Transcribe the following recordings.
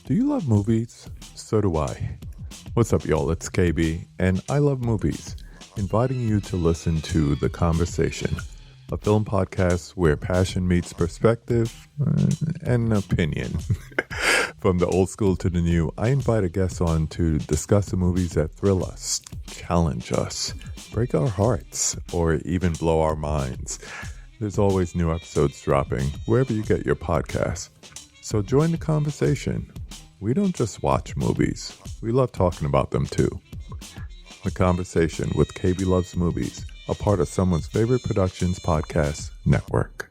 Do you love movies? So do I. What's up, y'all? It's KB, and I love movies, inviting you to listen to The Conversation, a film podcast where passion meets perspective and opinion. From the old school to the new, I invite a guest on to discuss the movies that thrill us, challenge us, break our hearts, or even blow our minds. There's always new episodes dropping wherever you get your podcasts. So join the conversation. We don't just watch movies. We love talking about them too. The Conversation with KB Loves Movies, a part of Someone's Favorite Productions podcast network.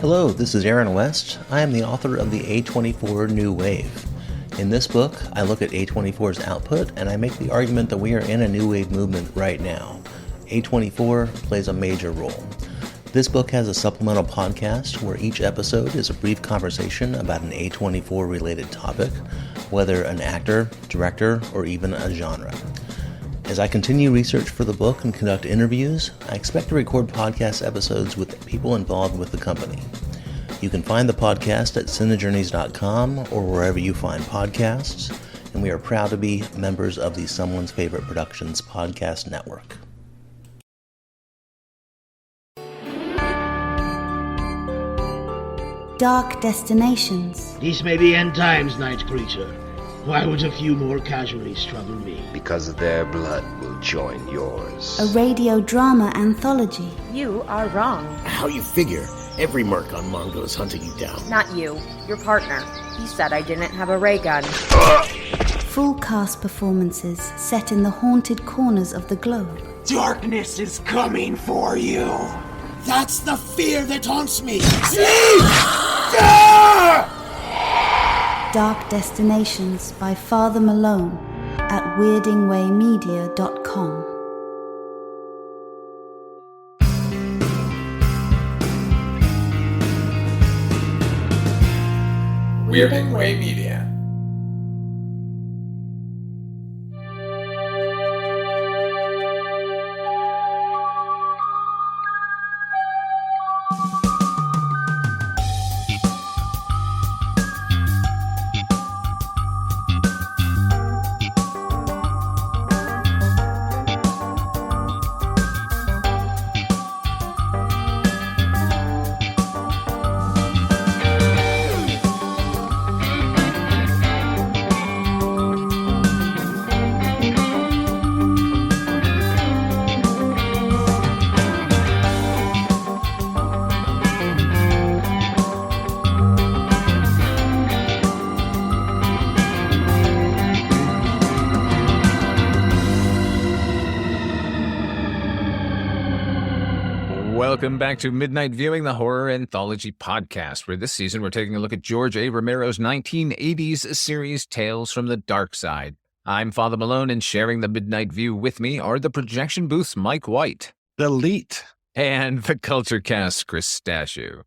Hello, this is Aaron West. I am the author of the A24 New Wave. In this book, I look at A24's output and I make the argument that we are in a new wave movement right now. A24 plays a major role. This book has a supplemental podcast where each episode is a brief conversation about an A24 related topic, whether an actor, director, or even a genre. As I continue research for the book and conduct interviews, I expect to record podcast episodes with people involved with the company. You can find the podcast at cinejourneys.com or wherever you find podcasts, and we are proud to be members of the Someone's Favorite Productions podcast network. Dark Destinations. These may be end times, night creature. Why would a few more casualties trouble me? Because their blood will join yours. A radio drama anthology. You are wrong. How you figure? Every merc on Mongo is hunting you down. Not you. Your partner. He said I didn't have a ray gun. Full cast performances set in the haunted corners of the globe. Darkness is coming for you. That's the fear that haunts me. Dark Destinations by Father Malone at weirdingwaymedia.com. Weirding Way Media. Welcome back to Midnight Viewing, the horror anthology podcast, where this season we're taking a look at George A. Romero's 1980s series Tales from the Darkside. I'm Father Malone, and sharing the Midnight View with me are the projection booth's Mike White. Delete. And the Culture Cast's Chris Stachiw.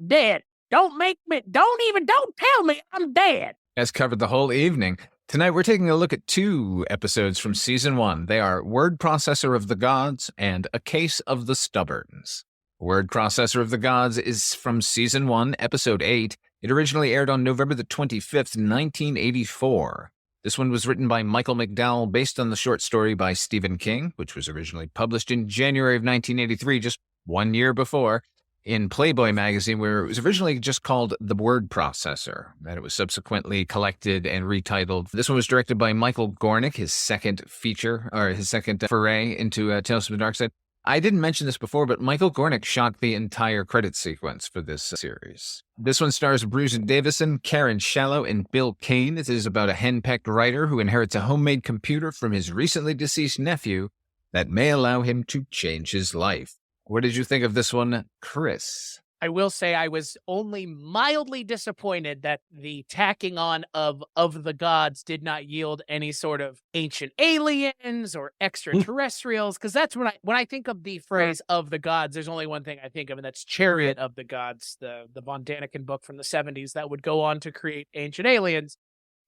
Dead. Don't tell me I'm dead. Has covered the whole evening. Tonight we're taking a look at two episodes from Season 1. They are Word Processor of the Gods and A Case of the Stubborns. Word Processor of the Gods is from Season 1, Episode 8. It originally aired on November the 25th, 1984. This one was written by Michael McDowell based on the short story by Stephen King, which was originally published in January of 1983, just 1 year before, in Playboy magazine, where it was originally just called The Word Processor, and it was subsequently collected and retitled. This one was directed by Michael Gornick, his second feature, or his second foray into Tales from the Darkside. I didn't mention this before, but Michael Gornick shot the entire credit sequence for this series. This one stars Bruce Davison, Karen Shallow, and Bill Kane. It is about a henpecked writer who inherits a homemade computer from his recently deceased nephew that may allow him to change his life. What did you think of this one, Chris? I will say I was only mildly disappointed that the tacking on of the gods did not yield any sort of ancient aliens or extraterrestrials, because that's when I think of the phrase of the gods, there's only one thing I think of, and that's Chariot of the Gods, the von Daniken book from the 70s that would go on to create ancient aliens.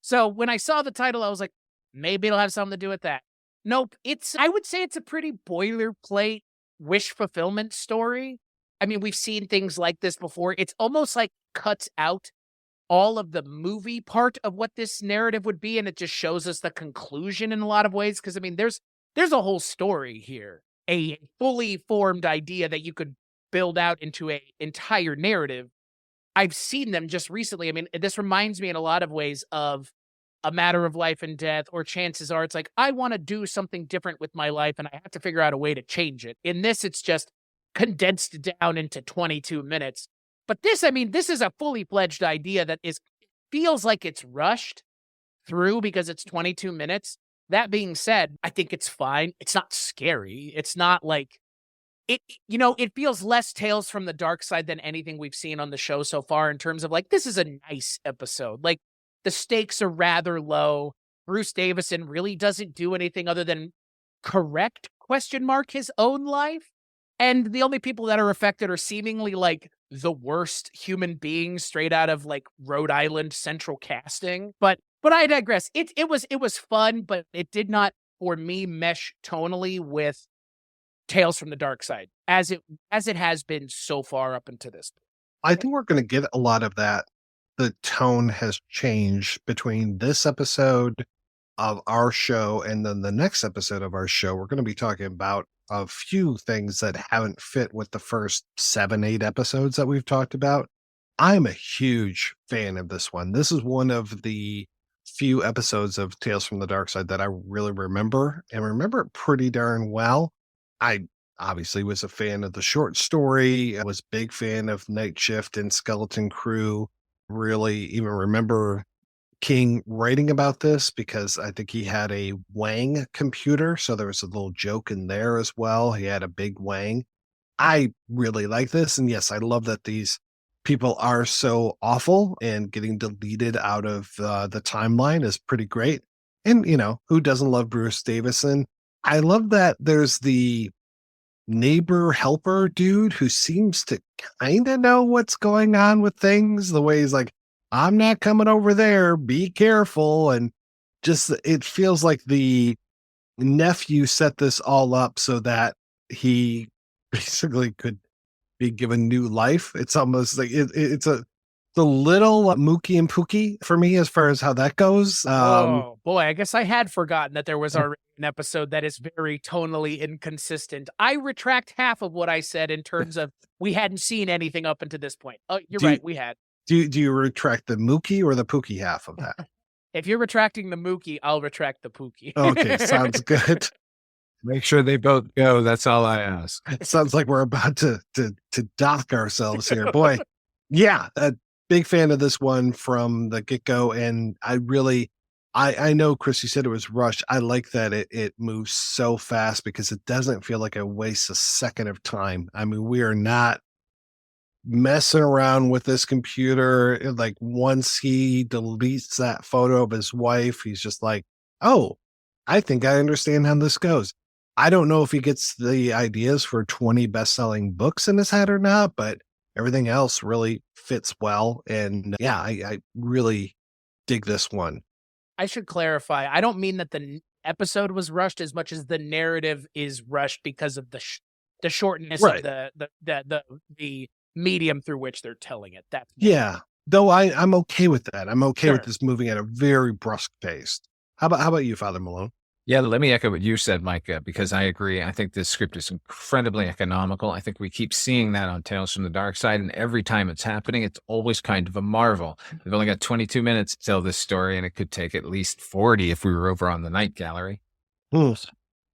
So when I saw the title, I was like, maybe it'll have something to do with that. Nope. I would say it's a pretty boilerplate wish fulfillment story. I mean, we've seen things like this before. It's almost like cuts out all of the movie part of what this narrative would be, and it just shows us the conclusion in a lot of ways. Because I mean, there's a whole story here, a fully formed idea that you could build out into a entire narrative. I've seen them just recently. I mean, this reminds me in a lot of ways of A Matter of Life and Death, or Chances Are. It's like, I want to do something different with my life, and I have to figure out a way to change it. In this, it's just condensed down into 22 minutes. But this, I mean, this is a fully fledged idea that feels like it's rushed through because it's 22 minutes. That being said, I think it's fine. It's not scary. It's not like it feels less Tales from the Dark Side than anything we've seen on the show so far, in terms of like, this is a nice episode. Like, the stakes are rather low. Bruce Davison really doesn't do anything other than correct ? His own life. And the only people that are affected are seemingly like the worst human beings straight out of like Rhode Island Central Casting. But I digress. It was fun, but it did not, for me, mesh tonally with Tales from the Dark Side as it has been so far up into this. I think we're going to get a lot of that. The tone has changed between this episode of our show and then the next episode of our show. We're going to be talking about a few things that haven't fit with the first 7-8 episodes that we've talked about. I'm a huge fan of this one. This is one of the few episodes of Tales from the Dark Side that I really remember, and remember it pretty darn well. I obviously was a fan of the short story. I was a big fan of Night Shift and Skeleton Crew. Really even remember King writing about this because I think he had a Wang computer. So there was a little joke in there as well. He had a big Wang. I really like this. And yes, I love that these people are so awful, and getting deleted out of the timeline is pretty great. And, who doesn't love Bruce Davison? I love that there's the neighbor helper dude who seems to kind of know what's going on with things, the way he's like, I'm not coming over there, be careful. And just, it feels like the nephew set this all up so that he basically could be given new life. It's almost like it's the little Mookie and Pookie for me as far as how that goes. Oh boy, I guess I had forgotten that there was already an episode that is very tonally inconsistent. I retract half of what I said in terms of we hadn't seen anything up until this point. Oh, you're right, we had. Do you retract the Mookie or the Pookie half of that? If you're retracting the Mookie, I'll retract the Pookie. Okay, sounds good. Make sure they both go. That's all I ask. It sounds like we're about to dock ourselves here. Boy, yeah, a big fan of this one from the get-go. And I know, Chris, you said it was rushed. I like that it moves so fast because it doesn't feel like it wastes a second of time. I mean, we are not messing around with this computer. Like, once he deletes that photo of his wife, he's just like, oh, I think I understand how this goes. I don't know if he gets the ideas for 20 best-selling books in his head or not, but everything else really fits well. And yeah, I really dig this one. I should clarify. I don't mean that the episode was rushed as much as the narrative is rushed because of the shortness of the medium through which they're telling it. Yeah. Though I'm okay with that. I'm okay with this moving at a very brusque pace. How about you, Father Malone? Yeah, let me echo what you said, Mike, because I agree. I think this script is incredibly economical. I think we keep seeing that on Tales from the Dark Side, and every time it's happening, it's always kind of a marvel. We've only got 22 minutes to tell this story, and it could take at least 40 if we were over on the Night Gallery.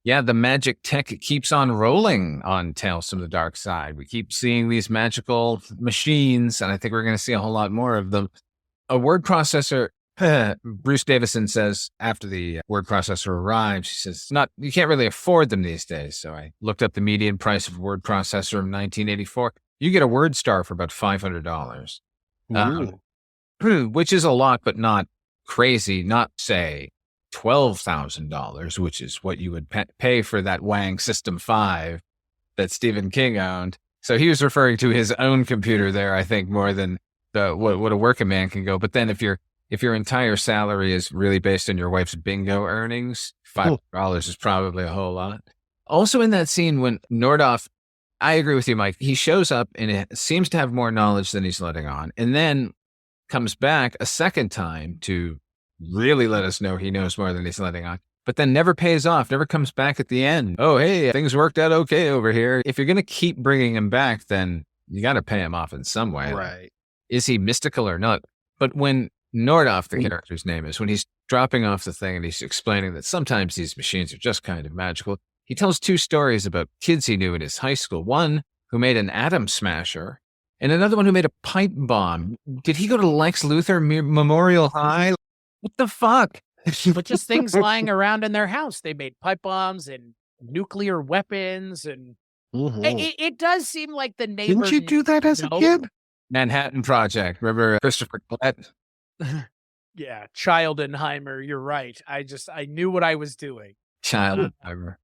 Yeah, the magic tech keeps on rolling on Tales from the Dark Side. We keep seeing these magical machines, and I think we're going to see a whole lot more of them. A word processor, Bruce Davison says after the word processor arrives, he says, you can't really afford them these days. So I looked up the median price of a word processor in 1984. You get a word star for about $500, which is a lot, but not crazy. Not, say, $12,000, which is what you would pay for that Wang System 5 that Stephen King owned. So he was referring to his own computer there, I think, more than what a working man can go. But then if your entire salary is really based on your wife's bingo earnings, $5 is probably a whole lot. Also in that scene when Nordoff, I agree with you, Mike. He shows up and it seems to have more knowledge than he's letting on, and then comes back a second time to really let us know he knows more than he's letting on, but then never pays off, never comes back at the end. Oh, hey, things worked out okay over here. If you're going to keep bringing him back, then you got to pay him off in some way. Right. Is he mystical or not? But when Nordoff, the character's name is, when he's dropping off the thing and he's explaining that sometimes these machines are just kind of magical, he tells 2 stories about kids he knew in his high school. One who made an atom smasher and another one who made a pipe bomb. Did he go to Lex Luthor Memorial High? What the fuck? But just things lying around in their house. They made pipe bombs and nuclear weapons, and it does seem like the neighbor. Didn't you do that as a kid? Manhattan Project. Remember Christopher Collette? Yeah, Childenheimer. You're right. I knew what I was doing. Childenheimer.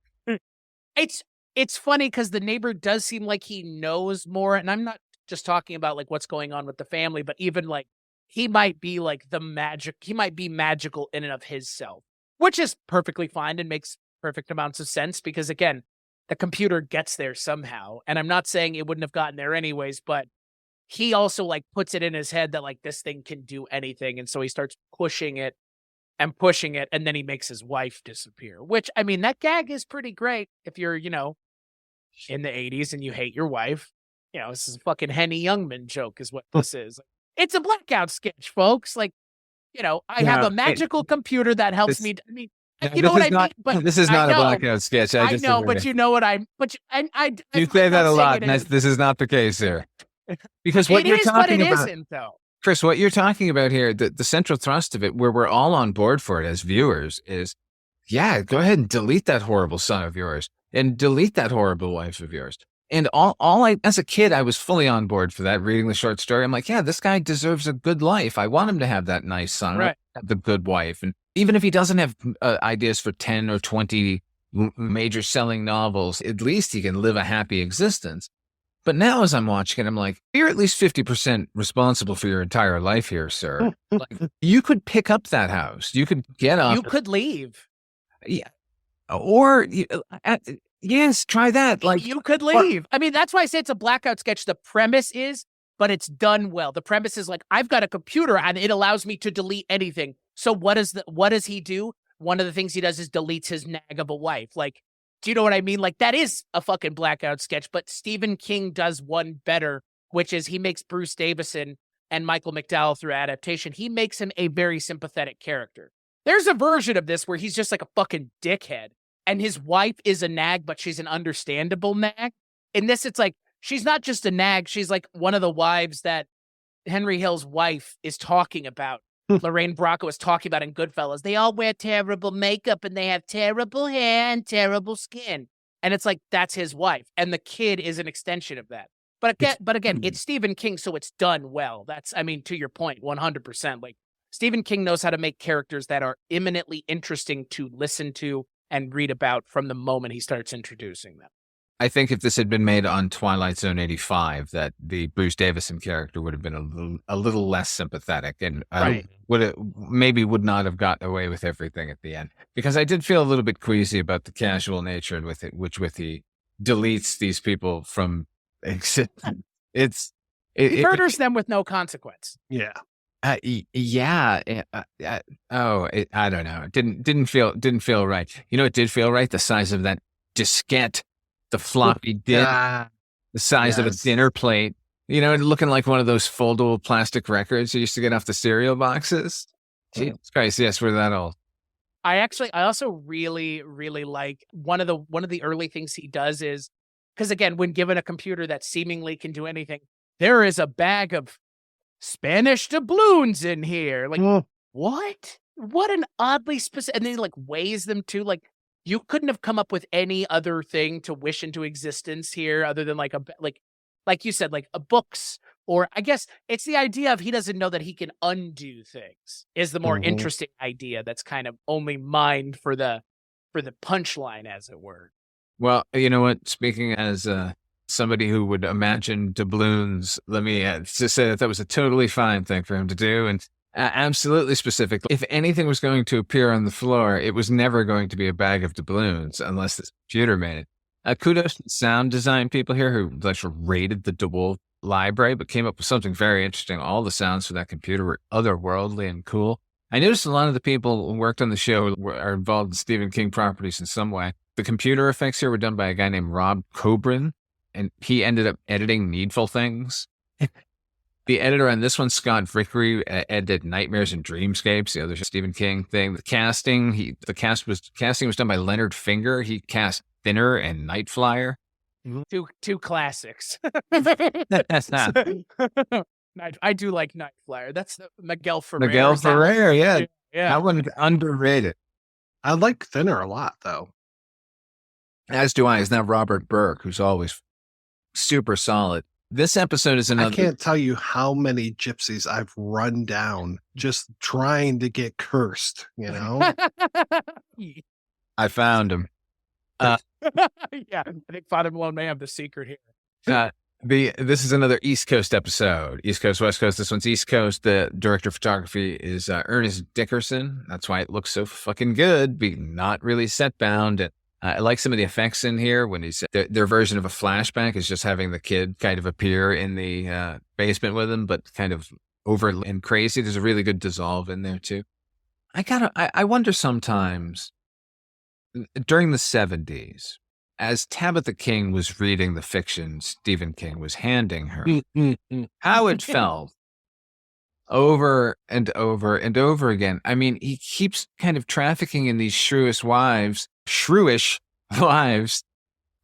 It's funny because the neighbor does seem like he knows more, and I'm not just talking about like what's going on with the family, but even like he might be like he might be magical in and of his self, which is perfectly fine and makes perfect amounts of sense because again, the computer gets there somehow. And I'm not saying it wouldn't have gotten there anyways, but he also like puts it in his head that like this thing can do anything. And so he starts pushing it, and then he makes his wife disappear, which, I mean, that gag is pretty great if you're, in the 80s and you hate your wife. This is a fucking Henny Youngman joke is what this is. It's a blackout sketch, folks. Like, I have a magical computer that helps me. I mean, you know what I mean? But this is not a blackout sketch. I know, but you know what you say that a lot, and this is not the case here. Because what you're talking about, isn't, though. Chris, what you're talking about here, the central thrust of it, where we're all on board for it as viewers, is, yeah, go ahead and delete that horrible son of yours, and delete that horrible wife of yours. And as a kid, I was fully on board for that, reading the short story. I'm like, yeah, this guy deserves a good life. I want him to have that nice son, right? Have the good wife. And even if he doesn't have ideas for 10 or 20 major selling novels, at least he can live a happy existence. But now as I'm watching it, I'm like, you're at least 50% responsible for your entire life here, sir. Like, you could pick up that house. You could get up. You could leave. Yeah. Or... yes, try that. Like, you could leave. I mean, that's why I say it's a blackout sketch. The premise is, but it's done well. The premise is like, I've got a computer and it allows me to delete anything. So what does he do? One of the things he does is deletes his nag of a wife. Like, do you know what I mean? Like, that is a fucking blackout sketch, but Stephen King does one better, which is he makes Bruce Davison and Michael McDowell through adaptation. He makes him a very sympathetic character. There's a version of this where he's just like a fucking dickhead. And his wife is a nag, but she's an understandable nag. In this, it's like, she's not just a nag. She's like one of the wives that Henry Hill's wife is talking about. Lorraine Bracco is talking about in Goodfellas. They all wear terrible makeup and they have terrible hair and terrible skin. And it's like, that's his wife. And the kid is an extension of that. But again, it's Stephen King, so it's done well. That's, I mean, to your point, 100%. Like, Stephen King knows how to make characters that are eminently interesting to listen to and read about from the moment he starts introducing them. I think if this had been made on Twilight Zone 85, that the Bruce Davison character would have been a little less sympathetic and would not have gotten away with everything at the end. Because I did feel a little bit queasy about the casual nature with it, which he deletes these people from existence. He murders them with no consequence. Yeah. I don't know. It didn't feel right. You know, it did feel right. The size of that diskette, the floppy disk, the size of a dinner plate. You know, looking like one of those foldable plastic records you used to get off the cereal boxes. Jesus Christ, yes, we're that old. I also really, really like one of the early things he does is, because again, when given a computer that seemingly can do anything, there is a bag of Spanish doubloons in here. Like, what? What an oddly specific... And then he, like, weighs them, too. Like, you couldn't have come up with any other thing to wish into existence here other than, like you said, like, a books. Or, I guess, it's the idea of he doesn't know that he can undo things is the more interesting idea that's kind of only mined for the punchline, as it were. Well, you know what? Speaking as... somebody who would imagine doubloons, let me just say that was a totally fine thing for him to do, and absolutely specific. If anything was going to appear on the floor, it was never going to be a bag of doubloons unless the computer made it. Kudos to the sound design people here who actually raided the DeWolf library, but came up with something very interesting. All the sounds for that computer were otherworldly and cool. I noticed a lot of the people who worked on the show are involved in Stephen King properties in some way. The computer effects here were done by a guy named Rob Cobran, and he ended up editing Needful Things. The editor on this one, Scott Vickery, edited Nightmares and Dreamscapes, the other Stephen King thing. The casting was done by Leonard Finger. He cast Thinner and Night Flyer. Two classics. That's not. I do like Night Flyer. That's the Miguel Ferrer. Miguel Ferrer, yeah. That one underrated. I like Thinner a lot, though. As do I. Is now Robert Burke, who's always super solid. This episode is another. I can't tell you how many gypsies I've run down just trying to get cursed, you know? I found him. Yeah, I think Father Malone may have the secret here. This is another East Coast episode. East Coast, West Coast. This one's East Coast. The director of photography is Ernest Dickerson. That's why it looks so fucking good, being not really set bound. And I like some of the effects in here when he's their version of a flashback is just having the kid kind of appear in the basement with him, but kind of over and crazy. There's a really good dissolve in there too. I wonder sometimes during the 70s, as Tabitha King was reading the fiction Stephen King was handing her, how it felt over and over and over again. I mean, he keeps kind of trafficking in these shrewish wives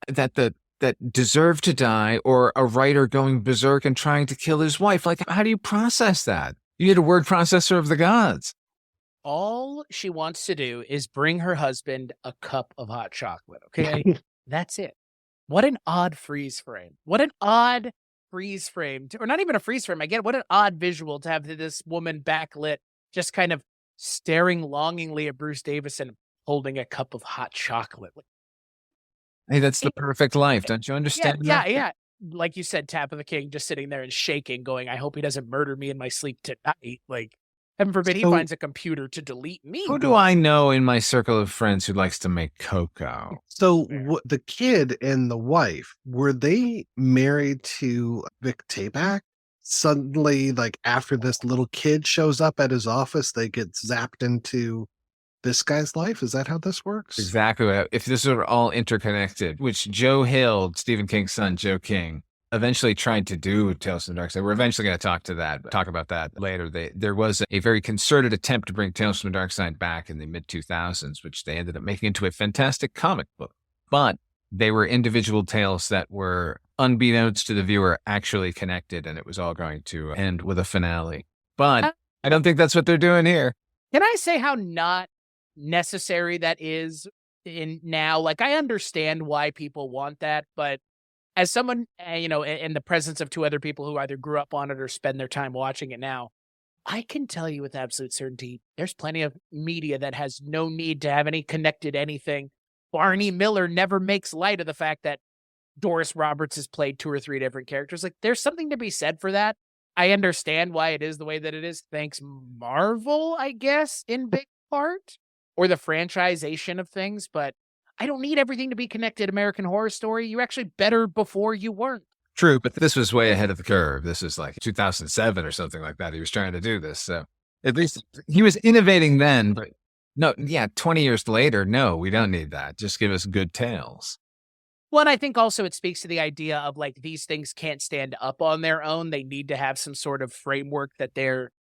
that deserve to die, or a writer going berserk and trying to kill his wife. Like, how do you process that? You need a word processor of the gods. All she wants to do is bring her husband a cup of hot chocolate, okay? That's it. What an odd freeze frame. What an odd freeze frame. Or not even a freeze frame. I get it. What an odd visual to have this woman backlit, just kind of staring longingly at Bruce Davison holding a cup of hot chocolate. Hey, that's the perfect life. Don't you understand? Yeah. Like you said, Tabitha King just sitting there and shaking, going, I hope he doesn't murder me in my sleep tonight. Like, heaven forbid he finds a computer to delete me. Who do I know in my circle of friends who likes to make cocoa? So the kid and the wife, were they married to Vic Tayback? Suddenly, like after this little kid shows up at his office, they get zapped into this guy's life? Is that how this works? Exactly. If this are all interconnected, which Joe Hill, Stephen King's son, Joe King, eventually tried to do with Tales from the Darkside. We're eventually going to talk about that later. There was a very concerted attempt to bring Tales from the Darkside back in the mid-2000s, which they ended up making into a fantastic comic book. But they were individual tales that were, unbeknownst to the viewer, actually connected, and it was all going to end with a finale. But I don't think that's what they're doing here. Can I say how not necessary that is in now? Like, I understand why people want that, but as someone, in the presence of two other people who either grew up on it or spend their time watching it now, I can tell you with absolute certainty, there's plenty of media that has no need to have any connected anything. Barney Miller never makes light of the fact that Doris Roberts has played 2 or 3 different characters. Like, there's something to be said for that. I understand why it is the way that it is. Thanks Marvel, I guess, in big part, or the franchisation of things, but I don't need everything to be connected. American Horror Story, you're actually better before you weren't. True, but this was way ahead of the curve. This is like 2007 or something like that. He was trying to do this. So at least he was innovating then, but 20 years later, no, we don't need that. Just give us good tales. Well, and I think also it speaks to the idea of like, these things can't stand up on their own. They need to have some sort of framework that they're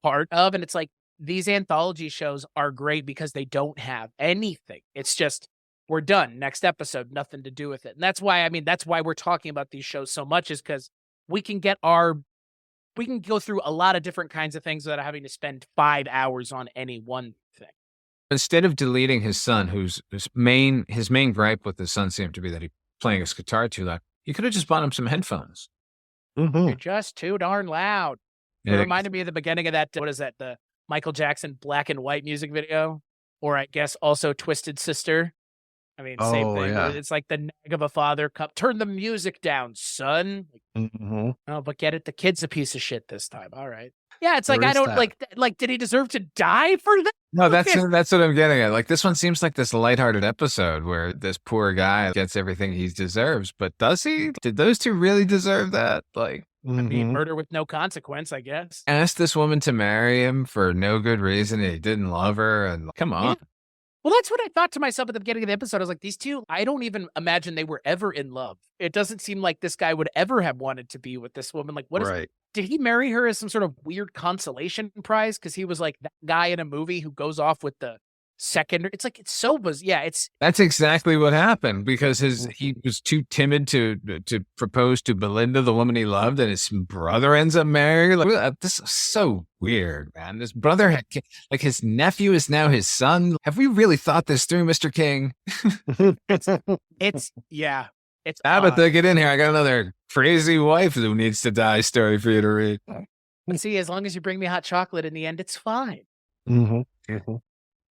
part of. And it's like, these anthology shows are great because they don't have anything. It's just, we're done. Next episode, nothing to do with it. And that's why we're talking about these shows so much, is because we can go through a lot of different kinds of things without having to spend 5 hours on any one thing. Instead of deleting his son, his main gripe with his son seemed to be that he's playing his guitar too loud, you could have just bought him some headphones. Mm-hmm. You're just too darn loud. It reminded me of the beginning of that, the Michael Jackson black and white music video, or I guess also Twisted Sister. I mean, same thing. Yeah. It's like the nag of a father. Turn the music down, son. Mm-hmm. Oh, but get it. The kid's a piece of shit this time. All right. Yeah, it's like, I don't like, did he deserve to die for that? No, that's what I'm getting at. Like, this one seems like this lighthearted episode where this poor guy gets everything he deserves, but does he? Did those two really deserve that? Like, I mean, murder with no consequence, I guess. Asked this woman to marry him for no good reason, and he didn't love her, and come on. Yeah. Well, that's what I thought to myself at the beginning of the episode. I was like, these two, I don't even imagine they were ever in love. It doesn't seem like this guy would ever have wanted to be with this woman. Like, did he marry her as some sort of weird consolation prize? Because he was like that guy in a movie who goes off with the second. It's like, it's so bizarre. Yeah, that's exactly what happened, because he was too timid to propose to Belinda, the woman he loved, and his brother ends up marrying. Like, this is so weird, man. This brother had, like, his nephew is now his son. Have we really thought this through, Mr. King? It's Tabitha, get in here. I got another crazy wife who needs to die story for you to read. See, as long as you bring me hot chocolate in the end, it's fine.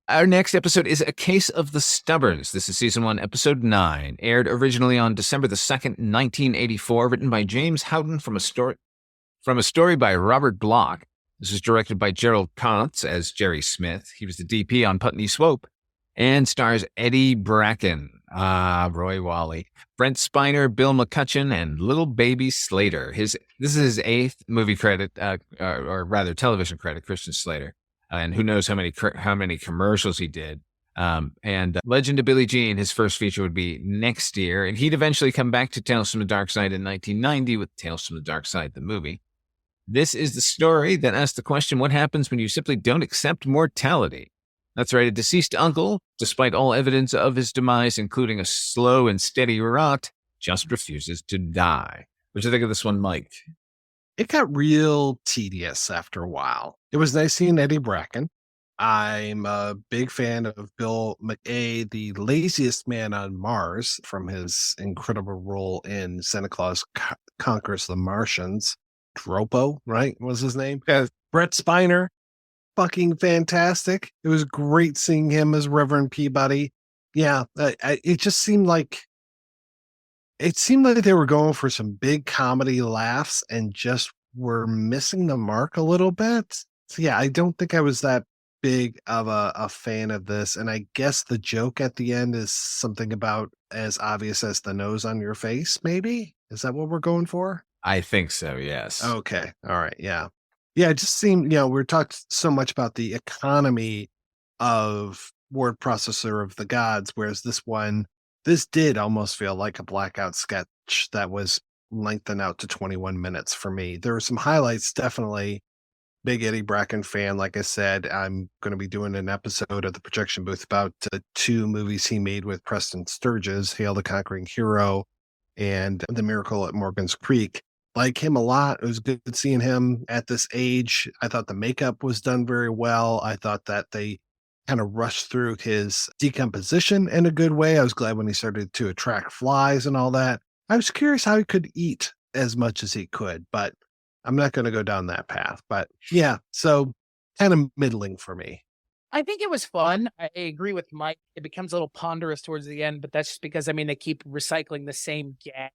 Our next episode is A Case of the Stubborns. This is season 1, episode 9, aired originally on December the 2nd, 1984, written by James Houghton from a story by Robert Bloch. This is directed by Gerald Kantz as Jerry Smith. He was the DP on Putney Swope, and stars Eddie Bracken, Roy Wally, Brent Spiner, Bill McCutcheon, and little baby Slater. This is his 8th movie credit, or rather television credit, Christian Slater. And who knows how many commercials he did. And Legend of Billie Jean, his first feature would be next year. And he'd eventually come back to Tales from the Darkside in 1990 with Tales from the Darkside, the movie. This is the story that asks the question, what happens when you simply don't accept mortality? That's right, a deceased uncle, despite all evidence of his demise, including a slow and steady rot, just refuses to die. What do you think of this one, Mike? It got real tedious after a while. It was nice seeing Eddie Bracken. I'm a big fan of Bill McKay, the laziest man on Mars, from his incredible role in Santa Claus Conquers the Martians. Dropo, right, was his name? Yes. Brett Spiner, fucking fantastic. It was great seeing him as Reverend Peabody. Yeah, it just seemed like they were going for some big comedy laughs and just were missing the mark a little bit. So yeah, I don't think I was that big of a fan of this. And I guess the joke at the end is something about as obvious as the nose on your face, maybe? Is that what we're going for? I think so, yes. Okay. All right. Yeah. Yeah, it just seemed, we're talking so much about the economy of word processor of the gods, whereas this did almost feel like a blackout sketch that was lengthened out to 21 minutes for me. There were some highlights, definitely. Big Eddie Bracken fan. Like I said, I'm going to be doing an episode of the Projection Booth about 2 movies he made with Preston Sturges, Hail the Conquering Hero and The Miracle at Morgan's Creek. Like him a lot. It was good seeing him at this age. I thought the makeup was done very well. I thought that they kind of rushed through his decomposition in a good way. I was glad when he started to attract flies and all that. I was curious how he could eat as much as he could, but I'm not going to go down that path. But yeah, so kind of middling for me. I think it was fun. I agree with Mike. It becomes a little ponderous towards the end, but that's just because, they keep recycling the same gag.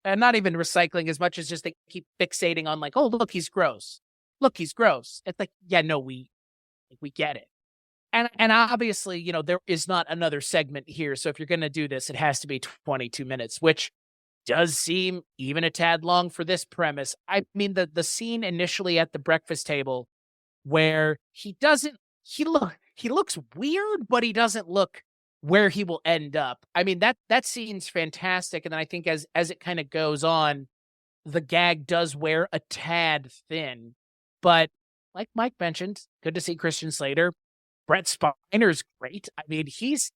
And not even recycling as much as just they keep fixating on like, oh, look, he's gross. Look, he's gross. It's like, yeah, no, we get it. And obviously, there is not another segment here. So if you're going to do this, it has to be 22 minutes, which does seem even a tad long for this premise. I mean, the scene initially at the breakfast table where he looks weird, but he doesn't look where he will end up. I mean, that scene's fantastic. And then I think as it kind of goes on, the gag does wear a tad thin. But like Mike mentioned, good to see Christian Slater. Brett Spiner's great. I mean, he's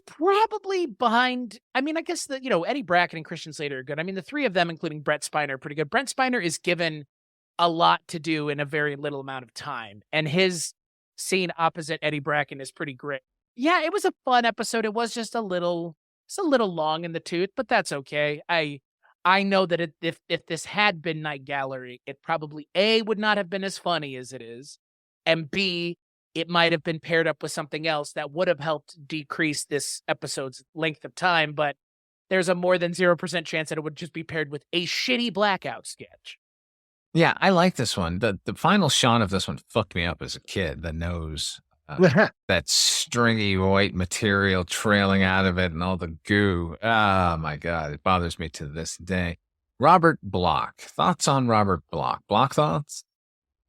probably behind. I mean, I guess Eddie Bracken and Christian Slater are good. I mean, the 3 of them, including Brett Spiner, are pretty good. Brett Spiner is given a lot to do in a very little amount of time. And his scene opposite Eddie Bracken is pretty great. Yeah, it was a fun episode. It was just a little long in the tooth, but that's okay. I know that if this had been Night Gallery, it probably A, would not have been as funny as it is, and B, it might have been paired up with something else that would have helped decrease this episode's length of time, but there's a more than 0% chance that it would just be paired with a shitty blackout sketch. Yeah, I like this one. The final shot of this one fucked me up as a kid. The nose, that stringy white material trailing out of it and all the goo. Oh my God, it bothers me to this day. Robert Bloch. Thoughts on Robert Bloch? Bloch thoughts?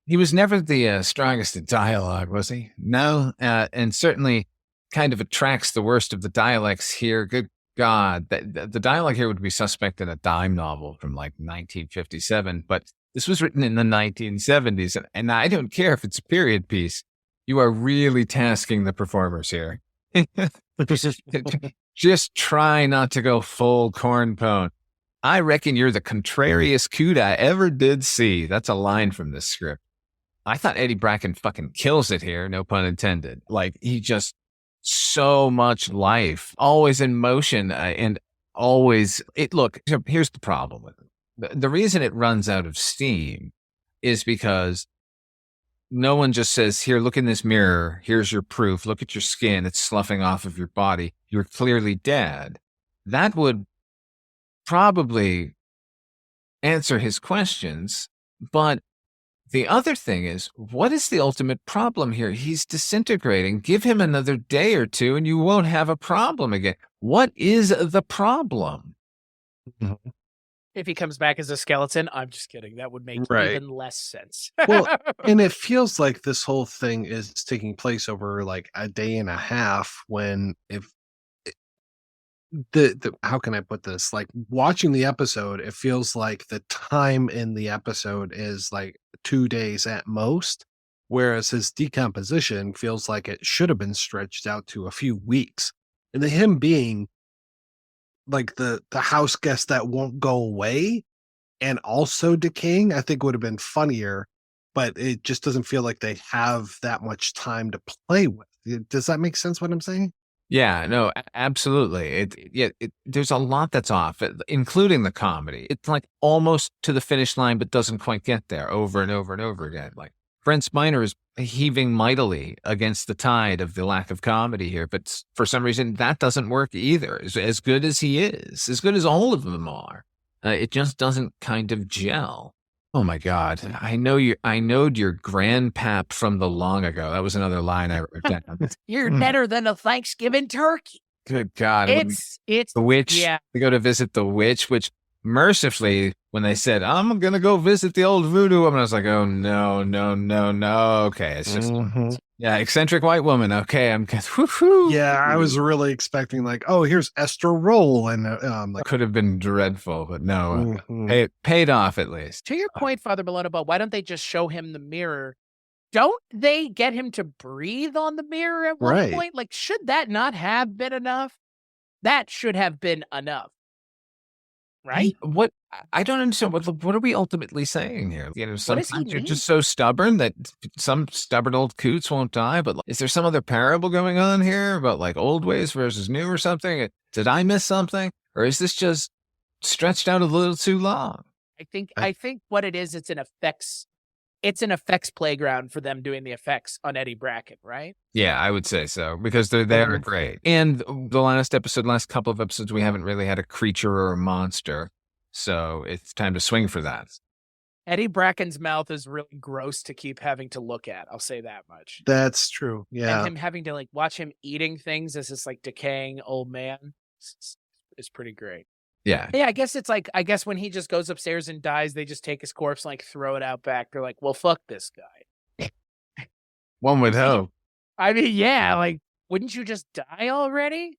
He was never the strongest at dialogue, was he? No, and certainly kind of attracts the worst of the dialects here. Good God, the dialogue here would be suspect in a dime novel from like 1957, but this was written in the 1970s, and I don't care if it's a period piece. You are really tasking the performers here. Just try not to go full corn pone. I reckon you're the contrariest coot I ever did see. That's a line from this script. I thought Eddie Bracken fucking kills it here, no pun intended. Like, he just, so much life, always in motion, and always, look, here's the problem with it. The reason it runs out of steam is because no one just says, here, look in this mirror. Here's your proof. Look at your skin. It's sloughing off of your body. You're clearly dead. That would probably answer his questions. But the other thing is, what is the ultimate problem here? He's disintegrating. Give him another day or two and you won't have a problem again. What is the problem? If he comes back as a skeleton, I'm just kidding. That would make even less sense. Well, and it feels like this whole thing is taking place over like a day and a half when how can I put this? Like, watching the episode, it feels like the time in the episode is like 2 days at most, whereas his decomposition feels like it should have been stretched out to a few weeks. And him being like the house guest that won't go away and also decaying, I think would have been funnier, but it just doesn't feel like they have that much time to play with. Does that make sense what I'm saying? Yeah, no, absolutely. There's a lot that's off, including the comedy. It's like almost to the finish line, but doesn't quite get there over and over and over again. Like, Brent Spiner is heaving mightily against the tide of the lack of comedy here, but for some reason that doesn't work either. As good as he is, as good as all of them are, it just doesn't kind of gel. Oh my God. I knowed your grandpap from the long ago. That was another line I wrote down. You're better than a Thanksgiving turkey. Good God. It's the witch. Yeah. We go to visit the witch, which mercifully, when they said, I'm going to go visit the old voodoo woman, I was like, oh, no. Okay. It's just, eccentric white woman. Okay. I'm whoo-hoo. Yeah. I was really expecting like, oh, here's Esther Roll. And like, could have been dreadful, but no, paid off at least. To your point, Father Malone, about why don't they just show him the mirror? Don't they get him to breathe on the mirror at one point? Like, should that not have been enough? That should have been enough. Right? What I don't understand. What are we ultimately saying here? You know, sometimes you're just so stubborn that some stubborn old coots won't die. But is there some other parable going on here about like old ways versus new or something? Did I miss something, or is this just stretched out a little too long? I think what it is, it's an effects playground for them doing the effects on Eddie Bracken, right? Yeah, I would say so, because they are great. And the last couple of episodes, we haven't really had a creature or a monster. So it's time to swing for that. Eddie Bracken's mouth is really gross to keep having to look at. I'll say that much. That's true. Yeah. And him having to like watch him eating things as this like decaying old man is pretty great. Yeah. Yeah, I guess when he just goes upstairs and dies, they just take his corpse and like throw it out back. They're like, well, fuck this guy. One would hope. I mean, yeah, like, wouldn't you just die already?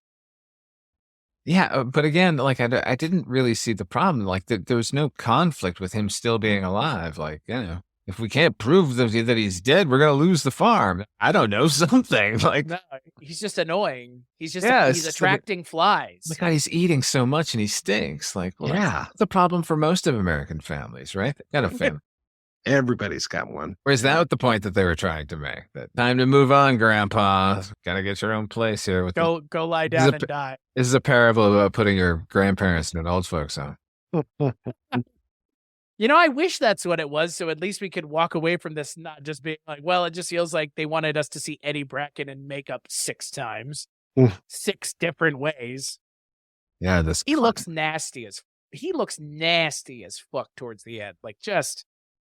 Yeah, but again, like, I didn't really see the problem. Like, there was no conflict with him still being alive. Like, you know, if we can't prove that he's dead, we're going to lose the farm. I don't know, something. Like, no, he's just annoying. He's attracting flies. My God, he's eating so much and he stinks. Like, well, that's the problem for most of American families, right? They've got a family. Everybody's got one. Or is that the point that they were trying to make? That time to move on, Grandpa. Got to get your own place here. Go lie down and die. This is a parable about putting your grandparents in an old folks home. You know, I wish that's what it was, so at least we could walk away from this not just being like, well, it just feels like they wanted us to see Eddie Bracken in makeup 6 times. 6 different ways. Yeah, he looks nasty as fuck towards the end. Like, just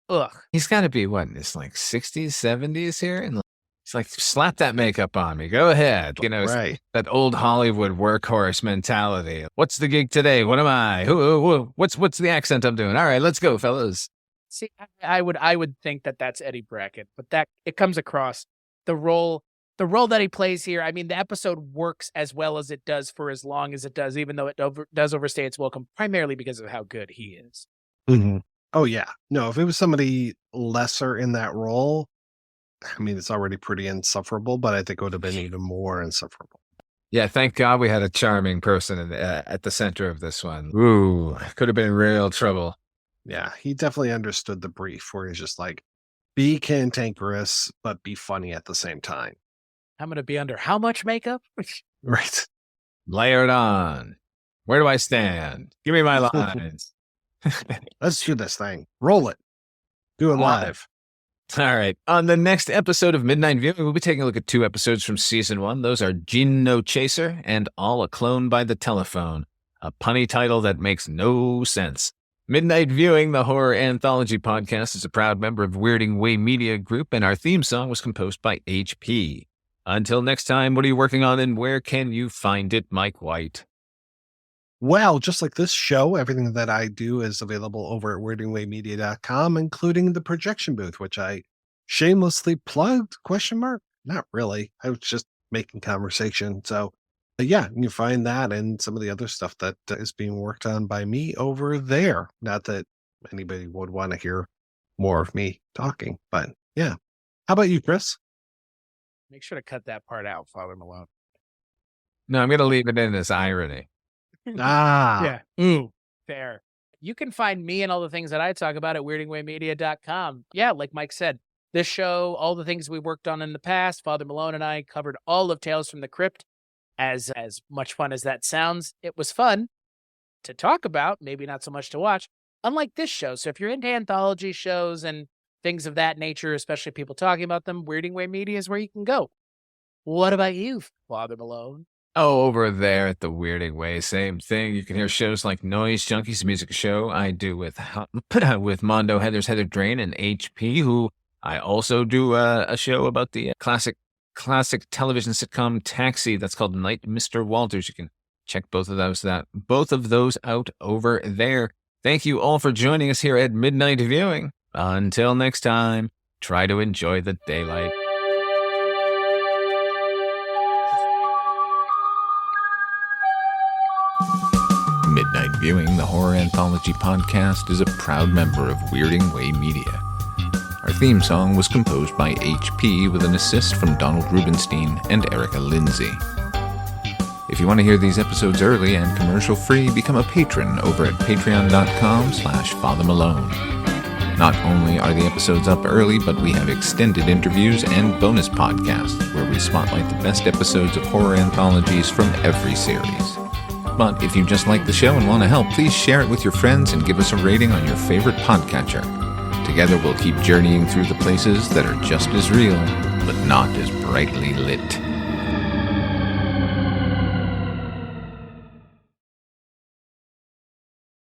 ugh. He's got to be, what, in his like 60s, 70s here? And he's like, slap that makeup on me. Go ahead. You know, Right. That old Hollywood workhorse mentality. What's the gig today? What am I? Who? What's the accent I'm doing? All right, let's go, fellas. See, I would think that that's Eddie Brackett, but that it comes across the role that he plays here. I mean, the episode works as well as it does for as long as it does, even though it does overstay its welcome, primarily because of how good he is. Mm-hmm. Oh, yeah. No, if it was somebody lesser in that role, I mean, it's already pretty insufferable, but I think it would have been even more insufferable. Yeah, thank God we had a charming person at the center of this one. Ooh, could have been in real trouble. Yeah, he definitely understood the brief where he's just like, be cantankerous, but be funny at the same time. I'm going to be under how much makeup? Right. Layer it on. Where do I stand? Give me my lines. Let's do this thing. Roll it. Do it live. All right. On the next episode of Midnight Viewing, we'll be taking a look at 2 episodes from season 1. Those are Gin No Chaser and All a Clone by the Telephone, a punny title that makes no sense. Midnight Viewing, the horror anthology podcast, is a proud member of Weirding Way Media Group, and our theme song was composed by HP. Until next time, what are you working on and where can you find it, Mike White? Well, just like this show, everything that I do is available over at weirdingwaymedia.com, including the projection booth, which I shamelessly plugged, ? Not really. I was just making conversation. So yeah, you find that and some of the other stuff that is being worked on by me over there. Not that anybody would want to hear more of me talking, but yeah. How about you, Chris? Make sure to cut that part out, Father Malone. No, I'm going to leave it in as irony. Ah. Yeah. Ooh, fair. You can find me and all the things that I talk about at weirdingwaymedia.com. Yeah, like Mike said, this show, all the things we worked on in the past, Father Malone and I covered all of Tales from the Crypt. As much fun as that sounds, it was fun to talk about, maybe not so much to watch, unlike this show. So if you're into anthology shows and things of that nature, especially people talking about them, Weirding Way Media is where you can go. What about you, Father Malone? Oh, over there at the Weirding Way, same thing. You can hear shows like Noise Junkies Music Show I do with Mondo Heather's Heather Drain and HP, who I also do a show about the classic television sitcom Taxi that's called Night Mr. Walters. You can check both of those out over there. Thank you all for joining us here at Midnight Viewing. Until next time, try to enjoy the daylight. Midnight Viewing, the horror anthology podcast, is a proud member of Weirding Way Media. Our theme song was composed by HP with an assist from Donald Rubenstein and Erica Lindsay. If you want to hear these episodes early and commercial-free, become a patron over at patreon.com/FatherMalone. Not only are the episodes up early, but we have extended interviews and bonus podcasts where we spotlight the best episodes of horror anthologies from every series. But if you just like the show and want to help, please share it with your friends and give us a rating on your favorite podcatcher. Together we'll keep journeying through the places that are just as real, but not as brightly lit.